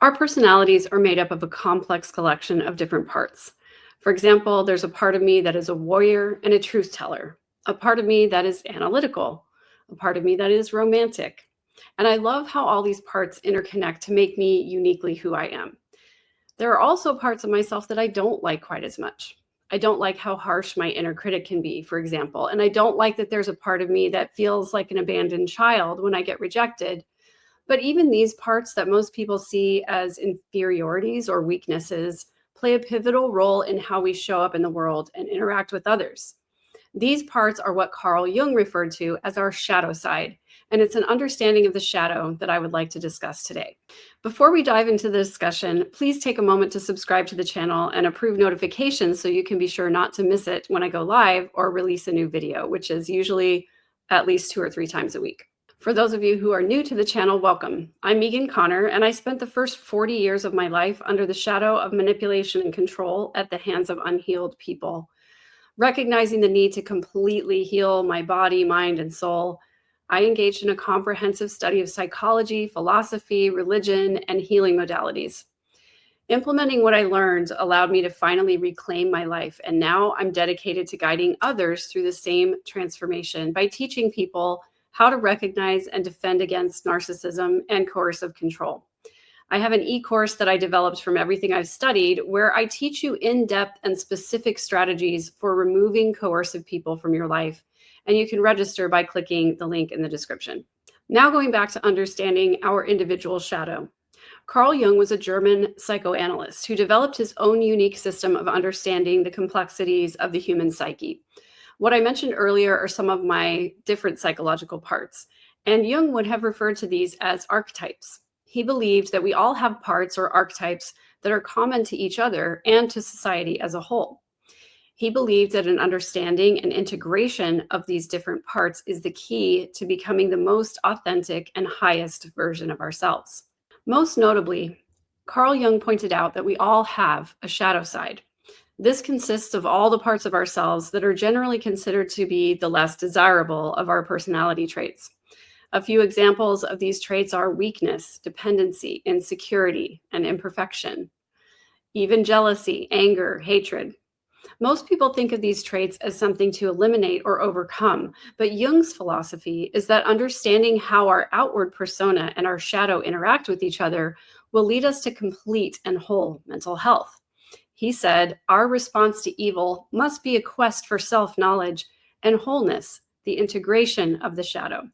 Our personalities are made up of a complex collection of different parts. For example, there's a part of me that is a warrior and a truth teller, a part of me that is analytical, a part of me that is romantic. And I love how all these parts interconnect to make me uniquely who I am. There are also parts of myself that I don't like quite as much. I don't like how harsh my inner critic can be, for example, and I don't like that there's a part of me that feels like an abandoned child when I get rejected. But even these parts that most people see as inferiorities or weaknesses play a pivotal role in how we show up in the world and interact with others. These parts are what Carl Jung referred to as our shadow side, and it's an understanding of the shadow that I would like to discuss today. Before we dive into the discussion, please take a moment to subscribe to the channel and approve notifications so you can be sure not to miss it when I go live or release a new video, which is usually at least 2 or 3 times a week. For those of you who are new to the channel, welcome. I'm Megan Connor, and I spent the first 40 years of my life under the shadow of manipulation and control at the hands of unhealed people. Recognizing the need to completely heal my body, mind, and soul, I engaged in a comprehensive study of psychology, philosophy, religion, and healing modalities. Implementing what I learned allowed me to finally reclaim my life, and now I'm dedicated to guiding others through the same transformation by teaching people how to recognize and defend against narcissism and coercive control. I have an e-course that I developed from everything I've studied where I teach you in-depth and specific strategies for removing coercive people from your life, and you can register by clicking the link in the description. Now going back to understanding our individual shadow. Carl Jung was a German psychoanalyst who developed his own unique system of understanding the complexities of the human psyche. What I mentioned earlier are some of my different psychological parts, and Jung would have referred to these as archetypes. He believed that we all have parts or archetypes that are common to each other and to society as a whole. He believed that an understanding and integration of these different parts is the key to becoming the most authentic and highest version of ourselves. Most notably, Carl Jung pointed out that we all have a shadow side. This consists of all the parts of ourselves that are generally considered to be the less desirable of our personality traits. A few examples of these traits are weakness, dependency, insecurity, and imperfection, even jealousy, anger, hatred. Most people think of these traits as something to eliminate or overcome, but Jung's philosophy is that understanding how our outward persona and our shadow interact with each other will lead us to complete and whole mental health. He said, our response to evil must be a quest for self-knowledge and wholeness, the integration of the shadow.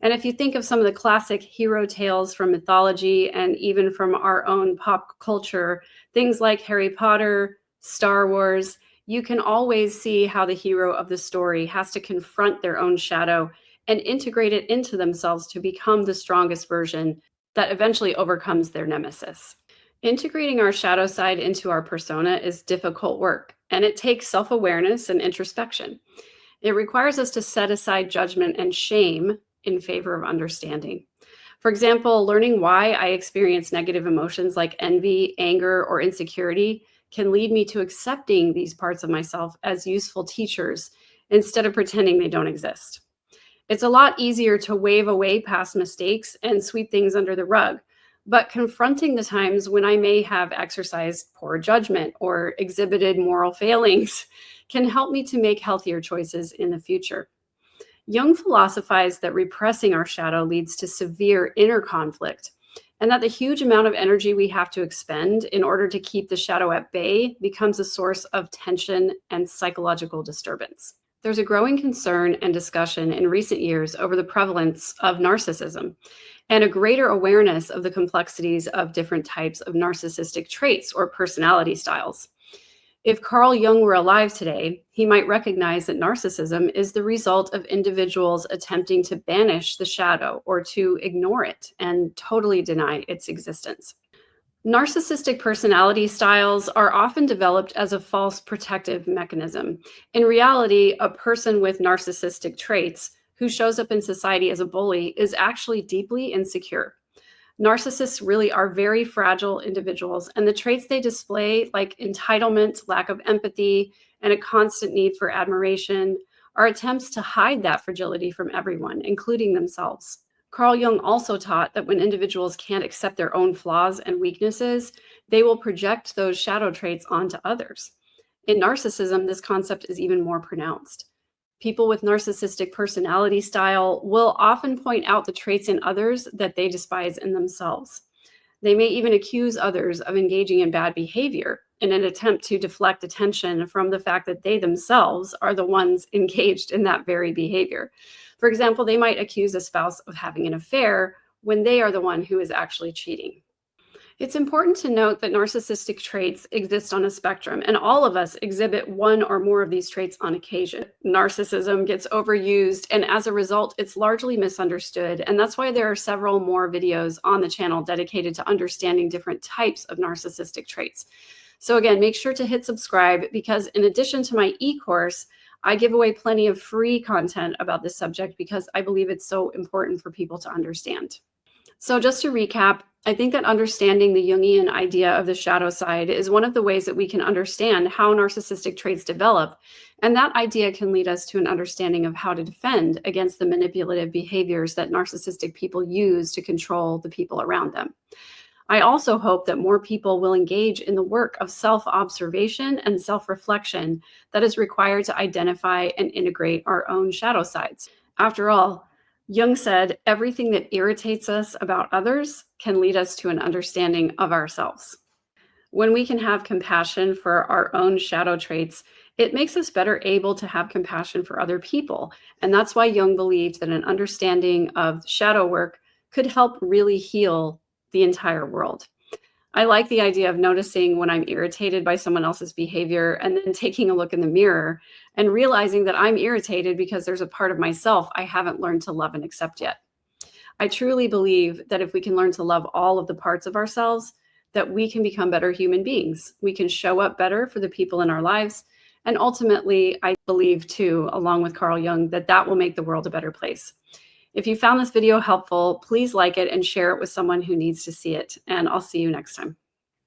And if you think of some of the classic hero tales from mythology and even from our own pop culture, things like Harry Potter, Star Wars, you can always see how the hero of the story has to confront their own shadow and integrate it into themselves to become the strongest version that eventually overcomes their nemesis. Integrating our shadow side into our persona is difficult work, and it takes self-awareness and introspection. It requires us to set aside judgment and shame in favor of understanding. For example, learning why I experience negative emotions like envy, anger, or insecurity can lead me to accepting these parts of myself as useful teachers instead of pretending they don't exist. It's a lot easier to wave away past mistakes and sweep things under the rug, but confronting the times when I may have exercised poor judgment or exhibited moral failings can help me to make healthier choices in the future. Jung philosophized that repressing our shadow leads to severe inner conflict, and that the huge amount of energy we have to expend in order to keep the shadow at bay becomes a source of tension and psychological disturbance. There's a growing concern and discussion in recent years over the prevalence of narcissism and a greater awareness of the complexities of different types of narcissistic traits or personality styles. If Carl Jung were alive today, he might recognize that narcissism is the result of individuals attempting to banish the shadow or to ignore it and totally deny its existence. Narcissistic personality styles are often developed as a false protective mechanism. In reality, a person with narcissistic traits who shows up in society as a bully is actually deeply insecure. Narcissists really are very fragile individuals, and the traits they display, like entitlement, lack of empathy, and a constant need for admiration, are attempts to hide that fragility from everyone, including themselves. Carl Jung also taught that when individuals can't accept their own flaws and weaknesses, they will project those shadow traits onto others. In narcissism, this concept is even more pronounced. People with narcissistic personality style will often point out the traits in others that they despise in themselves. They may even accuse others of engaging in bad behavior in an attempt to deflect attention from the fact that they themselves are the ones engaged in that very behavior. For example, they might accuse a spouse of having an affair when they are the one who is actually cheating. It's important to note that narcissistic traits exist on a spectrum, and all of us exhibit one or more of these traits on occasion. Narcissism gets overused, and as a result, it's largely misunderstood. And that's why there are several more videos on the channel dedicated to understanding different types of narcissistic traits. So again, make sure to hit subscribe, because in addition to my e-course, I give away plenty of free content about this subject because I believe it's so important for people to understand. So just to recap, I think that understanding the Jungian idea of the shadow side is one of the ways that we can understand how narcissistic traits develop. And that idea can lead us to an understanding of how to defend against the manipulative behaviors that narcissistic people use to control the people around them. I also hope that more people will engage in the work of self-observation and self-reflection that is required to identify and integrate our own shadow sides. After all, Jung said, everything that irritates us about others can lead us to an understanding of ourselves. When we can have compassion for our own shadow traits, it makes us better able to have compassion for other people. And that's why Jung believed that an understanding of shadow work could help really heal the entire world. I like the idea of noticing when I'm irritated by someone else's behavior and then taking a look in the mirror and realizing that I'm irritated because there's a part of myself I haven't learned to love and accept yet. I truly believe that if we can learn to love all of the parts of ourselves, that we can become better human beings. We can show up better for the people in our lives. And ultimately, I believe too, along with Carl Jung, that that will make the world a better place. If you found this video helpful, please like it and share it with someone who needs to see it. And I'll see you next time.